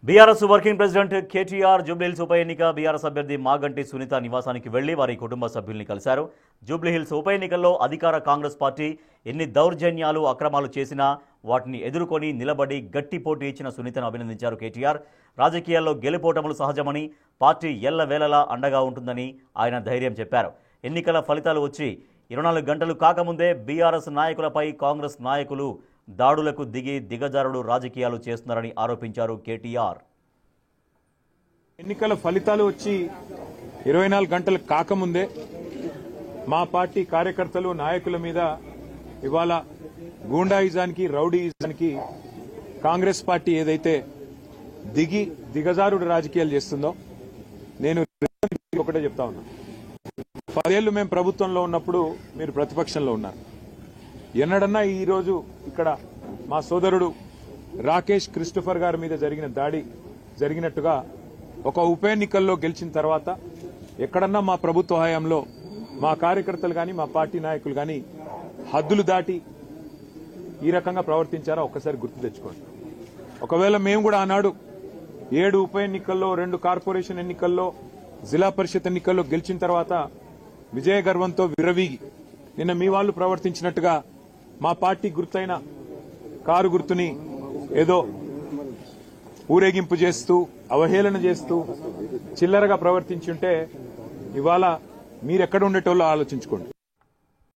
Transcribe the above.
BRS working president KTR Jubilee Hills ఉప ఎన్నిక BRS అభ్యర్థి మాగంటి సునీత నివాసానికి వెళ్లి వారి కుటుంబ సభ్యుల్ని కలిశారు. జూబ్లీహిల్స్ ఉప ఎన్నికల్లో అధికార కాంగ్రెస్ పార్టీ ఎన్ని దౌర్జన్యాలు అక్రమాలు చేసినా వాటిని ఎదుర్కొని నిలబడి గట్టి పోటీ ఇచ్చిన సునీతను అభినందించారు కేటీఆర్. రాజకీయాల్లో గెలుపోటములు సహజమని, పార్టీ ఎల్లవేళలా అండగా ఉంటుందని ఆయన ధైర్యం చెప్పారు. ఎన్నికల ఫలితాలు వచ్చి 24 గంటలు కాకముందే బీఆర్ఎస్ నాయకులపై కాంగ్రెస్ నాయకులు దాడులకు దిగజారుడు రాజకీయాలు చేస్తున్నారని ఆరోపించారు కేటీఆర్. ఎన్నికల ఫలితాలు వచ్చి 24 గంటలు కాకముందే మా పార్టీ కార్యకర్తలు నాయకుల మీద ఇవాళ గూండాయిజానికి రౌడీయిజానికి కాంగ్రెస్ పార్టీ ఏదైతే దిగజారుడు రాజకీయాలు చేస్తుందో నేను ఒకటే చెప్తా ఉన్నా. 10 ఏళ్లు మేము ప్రభుత్వంలో ఉన్నప్పుడు మీరు ప్రతిపక్షంలో ఉన్నారు. ఎన్నడన్నా ఈ రోజు ఇక్కడ మా సోదరుడు రాకేష్ క్రిస్టోఫర్ గారి మీద జరిగిన దాడి జరిగినట్టుగా ఒక ఉప ఎన్నికల్లో గెలిచిన తర్వాత ఎక్కడన్నా మా ప్రభుత్వ హయాంలో మా కార్యకర్తలు గాని మా పార్టీ నాయకులు గాని హద్దులు దాటి ఈ రకంగా ప్రవర్తించారా ఒక్కసారి గుర్తు తెచ్చుకోండి. ఒకవేళ మేము కూడా ఆనాడు 7 ఉప ఎన్నికల్లో 2 కార్పొరేషన్ ఎన్నికల్లో జిల్లా పరిషత్ ఎన్నికల్లో గెలిచిన తర్వాత విజయ గర్వంతో విరవీగి నిన్న మీ వాళ్ళు ప్రవర్తించినట్టుగా మా పార్టీ గుర్తైన కారు గుర్తుని ఏదో ఊరేగింపు చేస్తూ అవహేళన చేస్తూ చిల్లరగా ప్రవర్తించుంటే ఇవాళ మీరెక్కడ ఉండేటోళ్ళో ఆలోచించుకోండి.